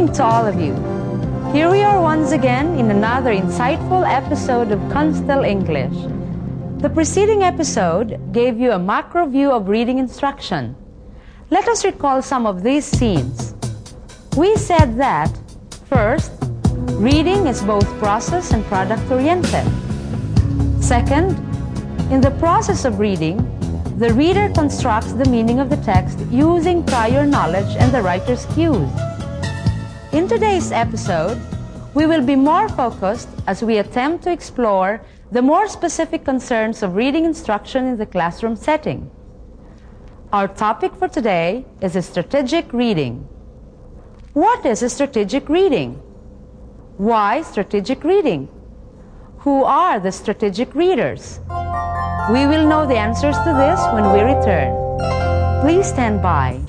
evening to all of you. Here we are once again in another insightful episode of Constel English. The preceding episode gave you a macro view of reading instruction. Let us recall some of these scenes. We said that, first, reading is both process and product-oriented. Second, in the process of reading, the reader constructs the meaning of the text using prior knowledge and the writer's cues. In today's episode, we will be more focused as we attempt to explore the more specific concerns of reading instruction in the classroom setting. Our topic for today is strategic reading. What is strategic reading? Why strategic reading? Who are the strategic readers? We will know the answers to this when we return. Please stand by.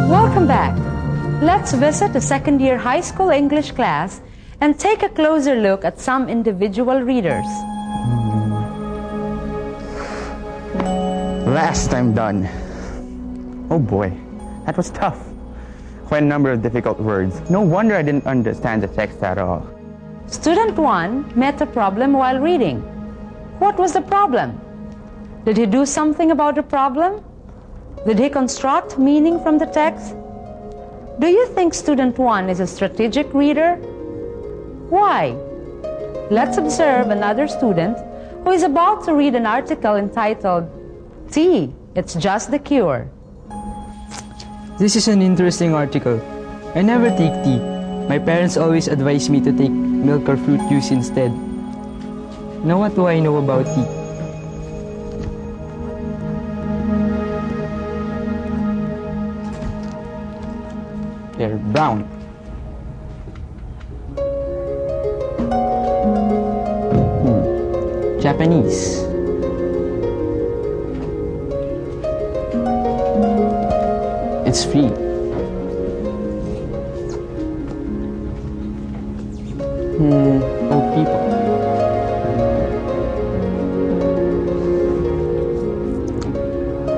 Welcome back. Let's visit a second-year high school English class and take a closer look at some individual readers. Last time done. Oh boy, that was tough. Quite a number of difficult words. No wonder I didn't understand the text at all. Student 1 met a problem while reading. What was the problem? Did he do something about the problem? Did he construct meaning from the text? Do you think Student 1 is a strategic reader? Why? Let's observe another student who is about to read an article entitled, "Tea, It's Just the Cure." This is an interesting article. I never take tea. My parents always advise me to take milk or fruit juice instead. Now what do I know about tea? They're brown. Japanese. It's free. Old people.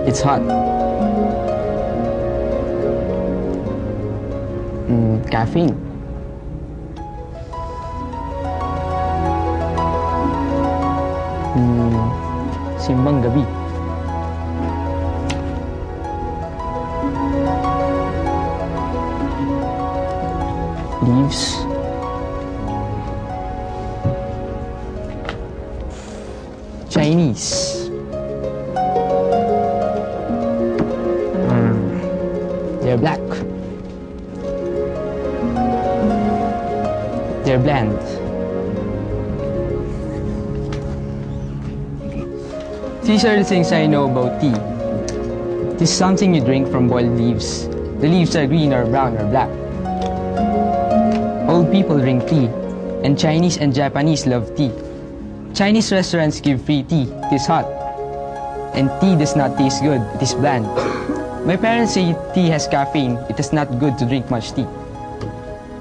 It's hot. Caffeine. Simbang gabi. Leaves. Chinese. They're black. They're bland. These are the things I know about tea. It is something you drink from boiled leaves. The leaves are green or brown or black. Old people drink tea, and Chinese and Japanese love tea. Chinese restaurants give free tea. It is hot. And tea does not taste good. It is bland. My parents say tea has caffeine. It is not good to drink much tea.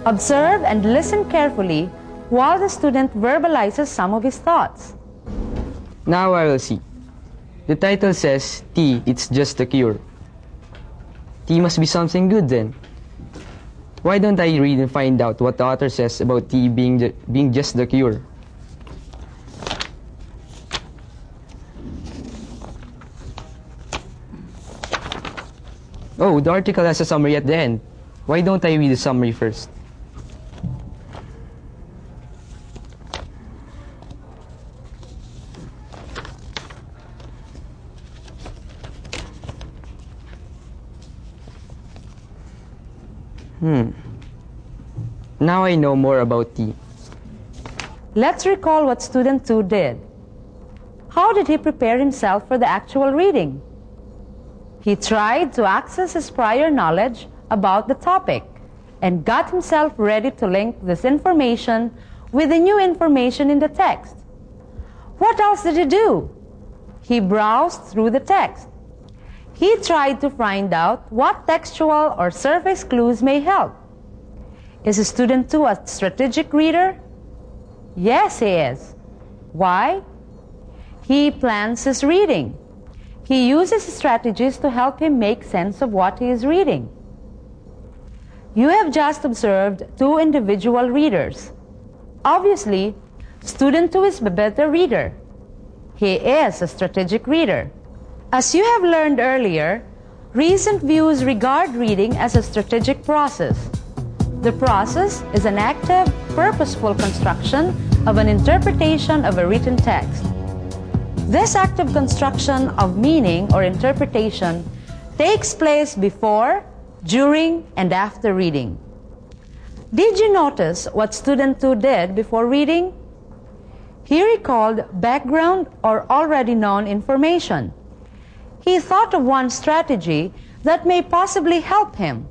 Observe and listen carefully while the student verbalizes some of his thoughts. Now I will see. The title says, "Tea, it's just a cure." Tea must be something good then. Why don't I read and find out what the author says about tea being just the cure? Oh, the article has a summary at the end. Why don't I read the summary first? Now I know more about tea. Let's recall what student 2 did. how did he prepare himself for the actual reading? He tried to access his prior knowledge about the topic and got himself ready to link this information with the new information in the text. What else did he do? He browsed through the text. He tried to find out what textual or surface clues may help. Is student 2 a strategic reader? Yes, he is. Why? He plans his reading. He uses strategies to help him make sense of what he is reading. You have just observed two individual readers. Obviously, student 2 is the better reader. He is a strategic reader. As you have learned earlier, recent views regard reading as a strategic process. The process is an active, purposeful construction of an interpretation of a written text. This active construction of meaning or interpretation takes place before, during, and after reading. Did you notice what student 2 did before reading? He recalled background or already known information. He thought of one strategy that may possibly help him.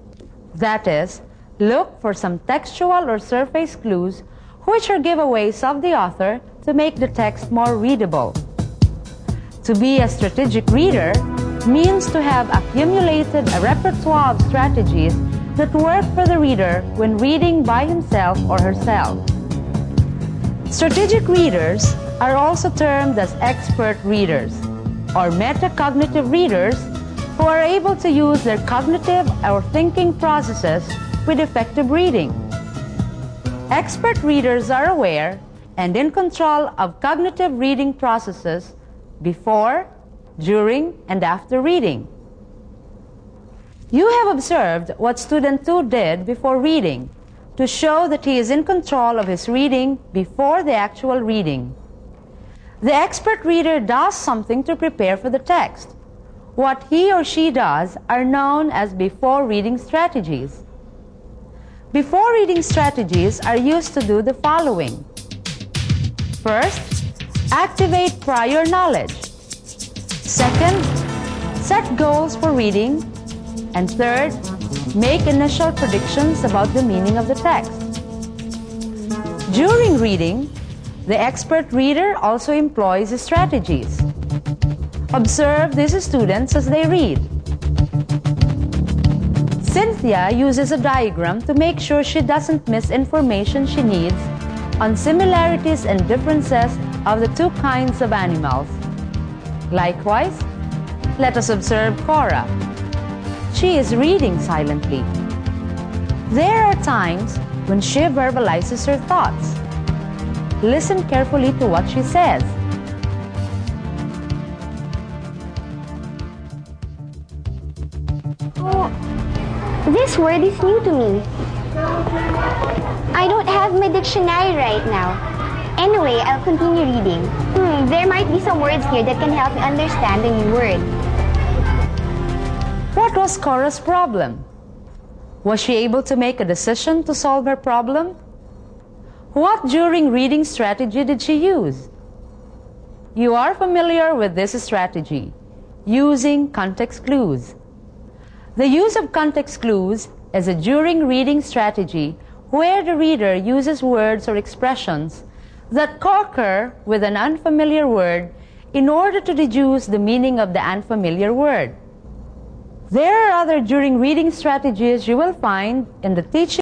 That is, look for some textual or surface clues which are giveaways of the author to make the text more readable. To be a strategic reader means to have accumulated a repertoire of strategies that work for the reader when reading by himself or herself. Strategic readers are also termed as expert readers or metacognitive readers who are able to use their cognitive or thinking processes with effective reading. Expert readers are aware and in control of cognitive reading processes before, during, and after reading. You have observed what student 2 did before reading to show that he is in control of his reading before the actual reading. The expert reader does something to prepare for the text. What he or she does are known as before reading strategies. Before reading strategies are used to do the following. First, activate prior knowledge. Second, set goals for reading. And third, make initial predictions about the meaning of the text. During reading, the expert reader also employs strategies. Observe these students as they read. Cynthia uses a diagram to make sure she doesn't miss information she needs on similarities and differences of the two kinds of animals. Likewise, let us observe Cora. She is reading silently. There are times when she verbalizes her thoughts. Listen carefully to what she says. Oh, this word is new to me. I don't have my dictionary right now. Anyway, I'll continue reading. There might be some words here that can help me understand the new word. What was Cora's problem? Was she able to make a decision to solve her problem? What during reading strategy did she use? You are familiar with this strategy, using context clues. The use of context clues is a during reading strategy where the reader uses words or expressions that co-occur with an unfamiliar word in order to deduce the meaning of the unfamiliar word. There are other during reading strategies you will find in the teaching